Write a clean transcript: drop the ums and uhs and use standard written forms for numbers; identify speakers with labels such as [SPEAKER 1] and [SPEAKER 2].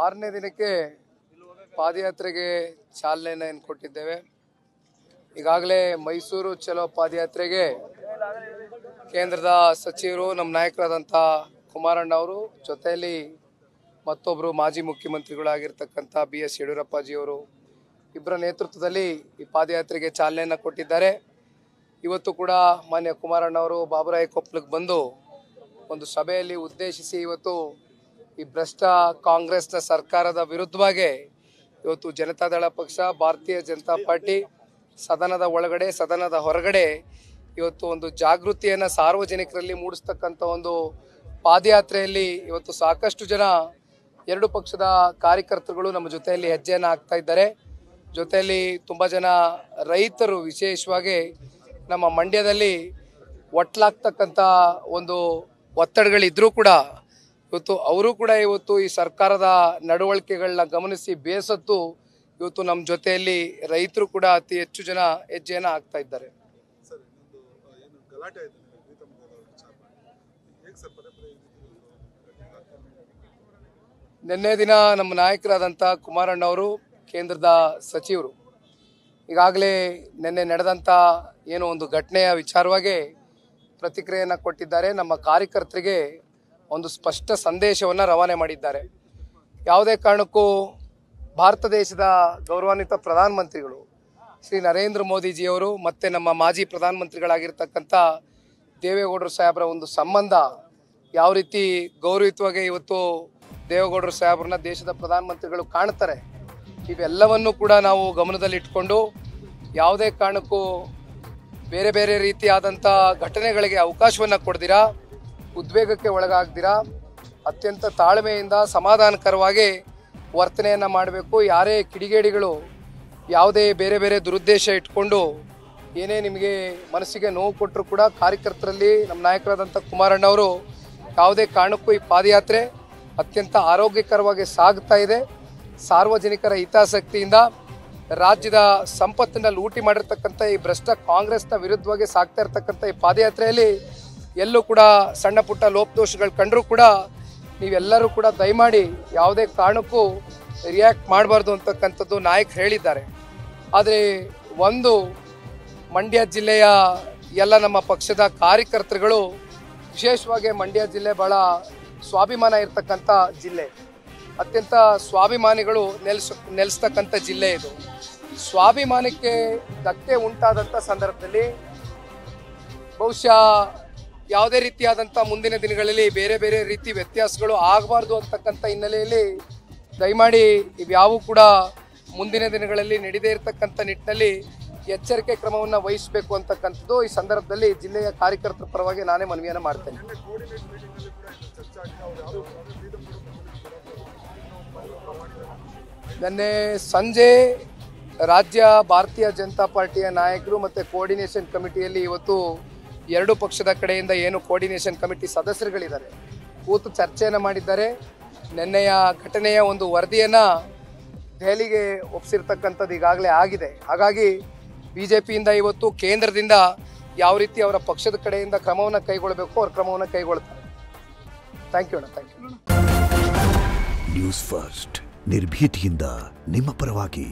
[SPEAKER 1] 6ನೇ ದಿನಕ್ಕೆ ಪಾದಯಾತ್ರೆಗೆ ಚಾಲನೆಯನ್ನು ಕೊಟ್ಟಿದ್ದೇವೆ. ಈಗಾಗಲೇ ಮೈಸೂರು ಚಲೋ ಪಾದಯಾತ್ರೆಗೆ ಕೇಂದ್ರದ ಸಚಿವರು ನಮ್ಮ ನಾಯಕರಾದಂಥ ಕುಮಾರಣ್ಣ ಅವರು ಜೊತೆಯಲ್ಲಿ ಮತ್ತೊಬ್ಬರು ಮಾಜಿ ಮುಖ್ಯಮಂತ್ರಿಗಳಾಗಿರ್ತಕ್ಕಂಥ BS ಯಡಿಯೂರಪ್ಪಾಜಿಯವರು ಇಬ್ಬರ ನೇತೃತ್ವದಲ್ಲಿ ಈ ಪಾದಯಾತ್ರೆಗೆ ಚಾಲನೆಯನ್ನು ಕೊಟ್ಟಿದ್ದಾರೆ. ಇವತ್ತು ಕೂಡ ಮಾನ್ಯ ಕುಮಾರಣ್ಣ ಅವರು ಬಾಬುರಾಯ ಕೊಪ್ಪಳಕ್ಕೆ ಬಂದು ಒಂದು ಸಭೆಯಲ್ಲಿ ಉದ್ದೇಶಿಸಿ ಇವತ್ತು ಈ ಭ್ರಷ್ಟ ಕಾಂಗ್ರೆಸ್ನ ಸರ್ಕಾರದ ವಿರುದ್ಧವಾಗಿ ಇವತ್ತು ಜನತಾದಳ ಪಕ್ಷ, ಭಾರತೀಯ ಜನತಾ ಪಾರ್ಟಿ ಸದನದ ಒಳಗಡೆ ಸದನದ ಹೊರಗಡೆ ಇವತ್ತು ಒಂದು ಜಾಗೃತಿಯನ್ನು ಸಾರ್ವಜನಿಕರಲ್ಲಿ ಮೂಡಿಸ್ತಕ್ಕಂಥ ಒಂದು ಪಾದಯಾತ್ರೆಯಲ್ಲಿ ಇವತ್ತು ಸಾಕಷ್ಟು ಜನ ಎರಡು ಪಕ್ಷದ ಕಾರ್ಯಕರ್ತರುಗಳು ನಮ್ಮ ಜೊತೆಯಲ್ಲಿ ಹೆಜ್ಜೆಯನ್ನು ಹಾಕ್ತಾ ಇದ್ದಾರೆ. ಜೊತೆಯಲ್ಲಿ ತುಂಬ ಜನ ರೈತರು ವಿಶೇಷವಾಗಿ ನಮ್ಮ ಮಂಡ್ಯದಲ್ಲಿ ಒಟ್ಲಾಗ್ತಕ್ಕಂಥ ಒಂದು ಒತ್ತಡಗಳಿದ್ರೂ ಕೂಡ ಇವತ್ತು ಅವರು ಕೂಡ ಇವತ್ತು ಈ ಸರ್ಕಾರದ ನಡವಳಿಕೆಗಳನ್ನ ಗಮನಿಸಿ ಬೇಸತ್ತು ಇವತ್ತು ನಮ್ಮ ಜೊತೆಯಲ್ಲಿ ರೈತರು ಕೂಡ ಅತಿ ಹೆಚ್ಚು ಜನ ಹೆಜ್ಜೆಯನ್ನು ಹಾಕ್ತಾ ಇದ್ದಾರೆ. ನಿನ್ನೆ ದಿನ ನಮ್ಮ ನಾಯಕರಾದಂಥ ಕುಮಾರಣ್ಣ ಅವರು ಕೇಂದ್ರದ ಸಚಿವರು ಈಗಾಗಲೇ ನಿನ್ನೆ ನಡೆದಂಥ ಏನೋ ಒಂದು ಘಟನೆಯ ವಿಚಾರವಾಗಿ ಪ್ರತಿಕ್ರಿಯೆಯನ್ನು ಕೊಟ್ಟಿದ್ದಾರೆ. ನಮ್ಮ ಕಾರ್ಯಕರ್ತರಿಗೆ ಒಂದು ಸ್ಪಷ್ಟ ಸಂದೇಶವನ್ನು ರವಾನೆ ಮಾಡಿದ್ದಾರೆ. ಯಾವುದೇ ಕಾರಣಕ್ಕೂ ಭಾರತ ದೇಶದ ಗೌರವಾನ್ವಿತ ಪ್ರಧಾನಮಂತ್ರಿಗಳು ಶ್ರೀ ನರೇಂದ್ರ ಮೋದಿಜಿಯವರು ಮತ್ತು ನಮ್ಮ ಮಾಜಿ ಪ್ರಧಾನಮಂತ್ರಿಗಳಾಗಿರ್ತಕ್ಕಂಥ ದೇವೇಗೌಡರು ಸಾಹೇಬರ ಒಂದು ಸಂಬಂಧ ಯಾವ ರೀತಿ ಗೌರವಯುತವಾಗಿ ಇವತ್ತು ದೇವೇಗೌಡರು ಸಾಹೇಬ್ರನ್ನ ದೇಶದ ಪ್ರಧಾನಮಂತ್ರಿಗಳು ಕಾಣ್ತಾರೆ, ಇವೆಲ್ಲವನ್ನು ಕೂಡ ನಾವು ಗಮನದಲ್ಲಿಟ್ಕೊಂಡು ಯಾವುದೇ ಕಾರಣಕ್ಕೂ ಬೇರೆ ಬೇರೆ ರೀತಿಯಾದಂಥ ಘಟನೆಗಳಿಗೆ ಅವಕಾಶವನ್ನು ಕೊಡ್ದಿರಾ, ಉದ್ವೇಗಕ್ಕೆ ಒಳಗಾಗ್ದಿರಾ ಅತ್ಯಂತ ತಾಳ್ಮೆಯಿಂದ ಸಮಾಧಾನಕರವಾಗಿ ವರ್ತನೆಯನ್ನು ಮಾಡಬೇಕು. ಯಾರೇ ಕಿಡಿಗೇಡಿಗಳು ಯಾವುದೇ ಬೇರೆ ಬೇರೆ ದುರುದ್ದೇಶ ಇಟ್ಕೊಂಡು ಏನೇ ನಿಮಗೆ ಮನಸ್ಸಿಗೆ ನೋವು ಕೊಟ್ಟರು ಕೂಡ ಕಾರ್ಯಕರ್ತರಲ್ಲಿ ನಮ್ಮ ನಾಯಕರಾದಂಥ ಕುಮಾರಣ್ಣ ಅವರು ಯಾವುದೇ ಕಾರಣಕ್ಕೂ ಈ ಪಾದಯಾತ್ರೆ ಅತ್ಯಂತ ಆರೋಗ್ಯಕರವಾಗಿ ಸಾಗ್ತಾ ಇದೆ. ಸಾರ್ವಜನಿಕರ ಹಿತಾಸಕ್ತಿಯಿಂದ ರಾಜ್ಯದ ಸಂಪತ್ತನ್ನು ಲೂಟಿ ಮಾಡಿರ್ತಕ್ಕಂಥ ಈ ಭ್ರಷ್ಟ ಕಾಂಗ್ರೆಸ್ನ ವಿರುದ್ಧವಾಗಿ ಸಾಗ್ತಾ ಇರ್ತಕ್ಕಂಥ ಈ ಪಾದಯಾತ್ರೆಯಲ್ಲಿ ಎಲ್ಲೂ ಕೂಡ ಸಣ್ಣ ಪುಟ್ಟ ಲೋಪದೋಷಗಳು ಕಂಡರೂ ಕೂಡ ನೀವೆಲ್ಲರೂ ಕೂಡ ದಯಮಾಡಿ ಯಾವುದೇ ಕಾರಣಕ್ಕೂ ರಿಯಾಕ್ಟ್ ಮಾಡಬಾರ್ದು ಅಂತಕ್ಕಂಥದ್ದು ನಾಯಕರು ಹೇಳಿದ್ದಾರೆ. ಆದರೆ ಒಂದು ಮಂಡ್ಯ ಜಿಲ್ಲೆಯ ಎಲ್ಲ ನಮ್ಮ ಪಕ್ಷದ ಕಾರ್ಯಕರ್ತರುಗಳು ವಿಶೇಷವಾಗಿ ಮಂಡ್ಯ ಜಿಲ್ಲೆ ಭಾಳ ಸ್ವಾಭಿಮಾನ ಇರ್ತಕ್ಕಂಥ ಜಿಲ್ಲೆ, ಅತ್ಯಂತ ಸ್ವಾಭಿಮಾನಿಗಳು ನೆಲೆಸ್ತಕ್ಕಂಥ ಜಿಲ್ಲೆ ಇದು. ಸ್ವಾಭಿಮಾನಕ್ಕೆ ಧಕ್ಕೆ ಉಂಟಾದಂಥ ಸಂದರ್ಭದಲ್ಲಿ ಬಹುಶಃ ಯಾವುದೇ ರೀತಿಯಾದಂಥ ಮುಂದಿನ ದಿನಗಳಲ್ಲಿ ಬೇರೆ ಬೇರೆ ರೀತಿ ವ್ಯತ್ಯಾಸಗಳು ಆಗಬಾರ್ದು ಅಂತಕ್ಕಂಥ ಹಿನ್ನೆಲೆಯಲ್ಲಿ ದಯಮಾಡಿ ಇವ್ಯಾವೂ ಕೂಡ ಮುಂದಿನ ದಿನಗಳಲ್ಲಿ ನಡೆದೇ ಇರತಕ್ಕಂಥ ನಿಟ್ಟಿನಲ್ಲಿ ಎಚ್ಚರಿಕೆ ಕ್ರಮವನ್ನು ವಹಿಸಬೇಕು ಅಂತಕ್ಕಂಥದ್ದು ಈ ಸಂದರ್ಭದಲ್ಲಿ ಜಿಲ್ಲೆಯ ಕಾರ್ಯಕರ್ತರ ಪರವಾಗಿ ನಾನೇ ಮನವಿಯನ್ನು ಮಾಡ್ತೇನೆ. ನಿನ್ನೆ ಸಂಜೆ ರಾಜ್ಯ ಭಾರತೀಯ ಜನತಾ ಪಾರ್ಟಿಯ ನಾಯಕರು ಮತ್ತು ಕೋಆರ್ಡಿನೇಷನ್ ಕಮಿಟಿಯಲ್ಲಿ ಇವತ್ತು ಎರಡು ಪಕ್ಷದ ಕಡೆಯಿಂದ ಏನು ಕೋಆರ್ಡಿನೇಷನ್ ಕಮಿಟಿ ಸದಸ್ಯರುಗಳಿದ್ದಾರೆ ಕೂತು ಚರ್ಚೆಯನ್ನು ಮಾಡಿದ್ದಾರೆ. ನಿನ್ನೆಯ ಘಟನೆಯ ಒಂದು ವರದಿಯನ್ನು ದೆಹಲಿಗೆ ಒಪ್ಪಿಸಿರ್ತಕ್ಕಂಥದ್ದು ಈಗಾಗಲೇ ಆಗಿದೆ. ಹಾಗಾಗಿ BJPಯಿಂದ ಇವತ್ತು ಕೇಂದ್ರದಿಂದ ಯಾವ ರೀತಿ ಅವರ ಪಕ್ಷದ ಕಡೆಯಿಂದ ಕ್ರಮವನ್ನು ಕೈಗೊಳ್ಳಬೇಕು ಅವ್ರ ಕ್ರಮವನ್ನು ಕೈಗೊಳ್ತಾರೆ. ಥ್ಯಾಂಕ್ ಯು ಅಣ್ಣ, ಥ್ಯಾಂಕ್ ಯು.
[SPEAKER 2] ನ್ಯೂಸ್ ಫಸ್ಟ್ ನಿರ್ಭೀತಿಯಿಂದ ನಿಮ್ಮ ಪರವಾಗಿ.